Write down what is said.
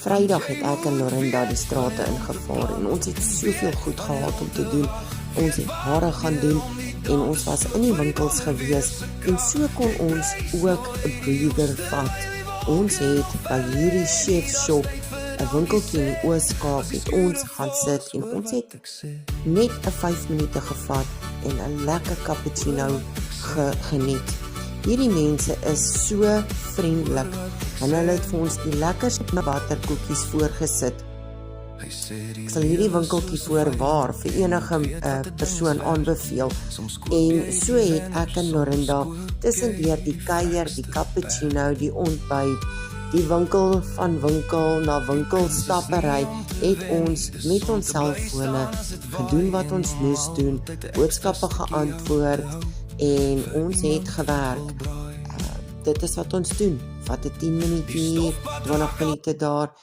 Vrydag het ek en Lorinda die strate ingevaar en ons het soveel goed gehad om te doen. Ons het hare gaan doen en ons was in die winkels gewees en so kon ons ook 'n breather vat. Ons het by hierdie chef shop 'n winkeltjie in die Oos-Kaap het ons gaan sit en ons het net 'n 5 minute gevat en 'n lekker cappuccino geniet. Hierdie mense is so vriendelik en hulle het vir ons die lekkerste butterkoekies voorgesit. Ek sal hierdie winkeltjie voorwaar vir enige persoon aanbeveel. En so het ek en Lorinda tussendeur die kuier, die cappuccino, die ontbyt, die winkel van winkel na winkel stappery, het ons met ons selfone gedoen wat ons moes doen, boodskappe geantwoord en ons het gewerk. Dit is wat ons doen. Vat 'n 10 minute hier, 20 minute daar